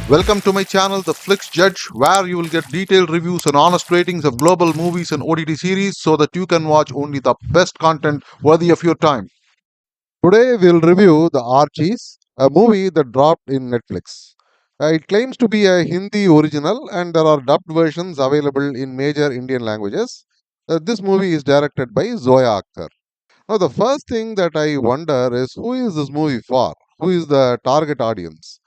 Welcome to my channel, The Flix Judge, where you will get detailed reviews and honest ratings of global movies and OTT series so that you can watch only the best content worthy of your time. Today we'll review The Archies, a movie that dropped in Netflix. It claims to be a Hindi original and there are dubbed versions available in major Indian languages. This movie is directed by Zoya Akhtar. Now, the first thing that I wonder is who is this movie for? Who is the target audience?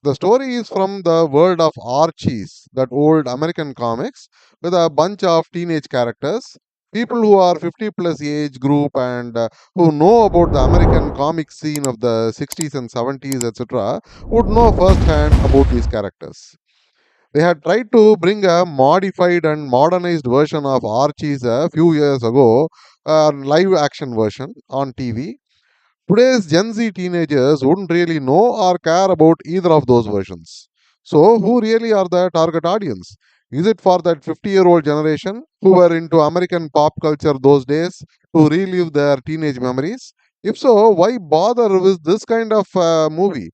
The story is from the world of Archies, that old American comics, with a bunch of teenage characters, people who are 50 plus age group and who know about the American comic scene of the 60s and 70s, etc., would know firsthand about these characters. They had tried to bring a modified and modernized version of Archies a few years ago, a live action version on TV. Today's Gen Z teenagers wouldn't really know or care about either of those versions. So, who really are the target audience? Is it for that 50-year-old generation who were into American pop culture those days to relive their teenage memories? If so, why bother with this kind of movie?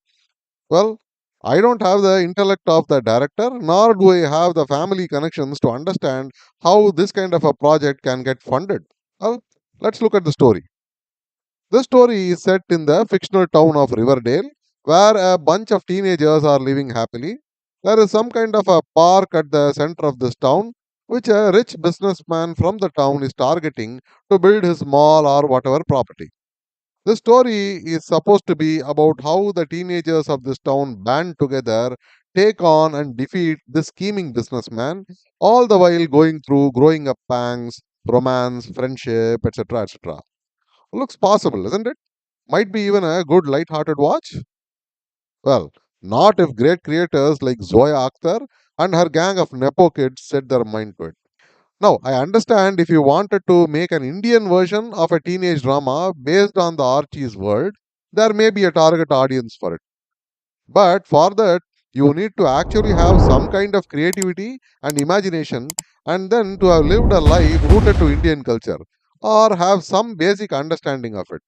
Well, I don't have the intellect of the director, nor do I have the family connections to understand how this kind of a project can get funded. Well, let's look at the story. The story is set in the fictional town of Riverdale, where a bunch of teenagers are living happily. There is some kind of a park at the center of this town, which a rich businessman from the town is targeting to build his mall or whatever property. The story is supposed to be about how the teenagers of this town band together, take on and defeat this scheming businessman, all the while going through growing up pangs, romance, friendship, etc. etc. Looks possible, isn't it? Might be even a good light-hearted watch. Well, not if great creators like Zoya Akhtar and her gang of Nepo kids set their mind to it. Now, I understand if you wanted to make an Indian version of a teenage drama based on the Archie's world, there may be a target audience for it. But for that, you need to actually have some kind of creativity and imagination, and then to have lived a life rooted to Indian culture, or have some basic understanding of it.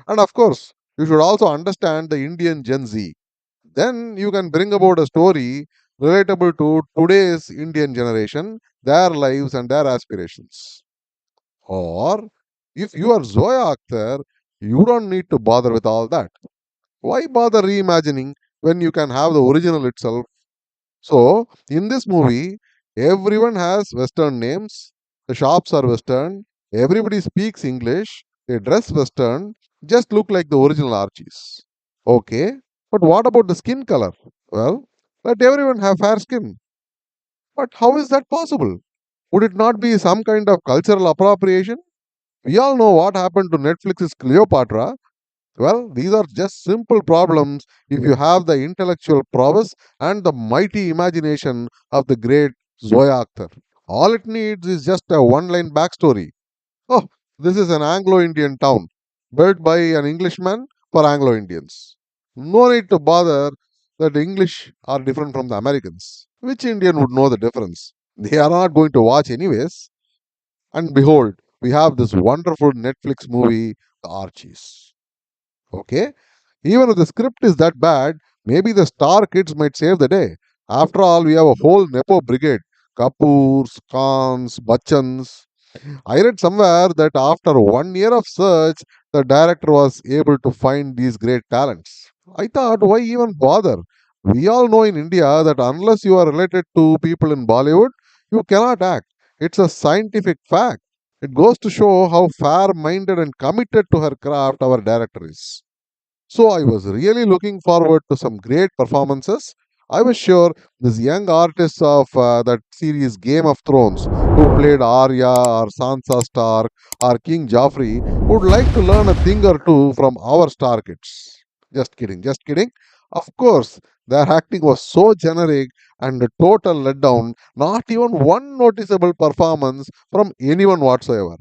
And of course, you should also understand the Indian Gen Z. Then you can bring about a story relatable to today's Indian generation, their lives and their aspirations. Or if you are Zoya Akhtar, you don't need to bother with all that. Why bother reimagining when you can have the original itself? So, in this movie, everyone has Western names, the shops are Western, everybody speaks English, they dress Western, just look like the original Archies. Okay, but what about the skin color? Well, let everyone have fair skin. But how is that possible? Would it not be some kind of cultural appropriation? We all know what happened to Netflix's Cleopatra. Well, these are just simple problems if you have the intellectual prowess and the mighty imagination of the great Zoya Akhtar. All it needs is just a one line backstory. Oh, this is an Anglo Indian town built by an Englishman for Anglo Indians. No need to bother that English are different from the Americans. Which Indian would know the difference? They are not going to watch anyways. And behold, we have this wonderful Netflix movie, The Archies. Okay? Even if the script is that bad, maybe the star kids might save the day. After all, we have a whole Nepo brigade Kapoors, Khans, Bachchans. I read somewhere that after 1 year of search, the director was able to find these great talents. I thought, why even bother? We all know in India that unless you are related to people in Bollywood, you cannot act. It's a scientific fact. It goes to show how fair minded and committed to her craft our director is. So I was really looking forward to some great performances. I was sure these young artists of that series Game of Thrones, who played Arya or Sansa Stark or King Joffrey, would like to learn a thing or two from our star kids. Just kidding, just kidding. Of course, their acting was so generic and a total letdown, not even one noticeable performance from anyone whatsoever.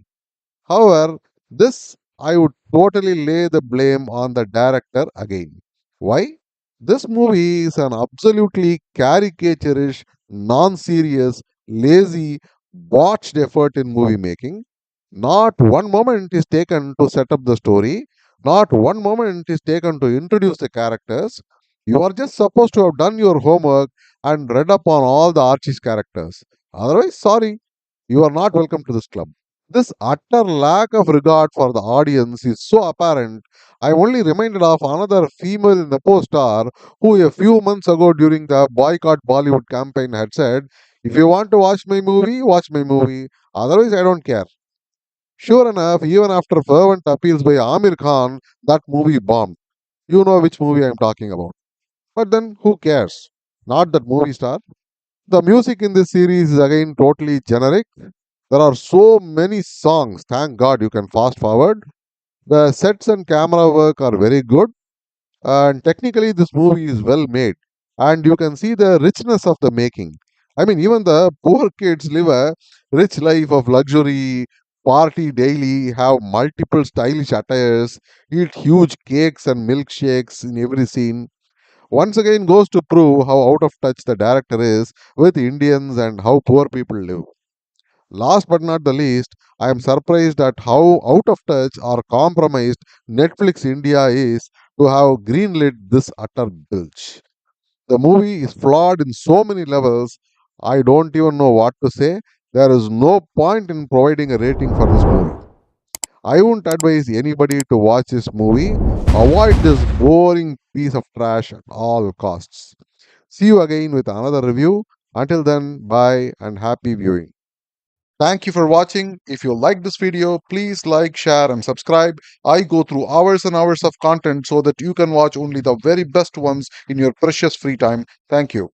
However, this I would totally lay the blame on the director again. Why? This movie is an absolutely caricaturish, non serious, lazy, botched effort in movie making. Not one moment is taken to set up the story, not one moment is taken to introduce the characters. You are just supposed to have done your homework and read up on all the Archie's characters. Otherwise, sorry, you are not welcome to this club. This utter lack of regard for the audience is so apparent. I'm only reminded of another female in the post-star who a few months ago during the Boycott Bollywood campaign had said, if you want to watch my movie. Otherwise, I don't care. Sure enough, even after fervent appeals by Amir Khan, that movie bombed. You know which movie I'm talking about. But then, who cares? Not that movie star. The music in this series is again totally generic. There are so many songs. Thank God you can fast forward. The sets and camera work are very good, and technically, this movie is well made. And you can see the richness of the making. I mean, even the poor kids live a rich life of luxury, party daily, have multiple stylish attires, eat huge cakes and milkshakes in every scene. Once again, goes to prove how out of touch the director is with Indians and how poor people live. Last but not the least, I am surprised at how out of touch or compromised Netflix India is to have greenlit this utter bilge. The movie is flawed in so many levels, I don't even know what to say. There is no point in providing a rating for this movie. I wouldn't advise anybody to watch this movie. Avoid this boring piece of trash at all costs. See you again with another review. Until then, bye and happy viewing. Thank you for watching. If you like this video, please like, share, and subscribe. I go through hours and hours of content so that you can watch only the very best ones in your precious free time. Thank you.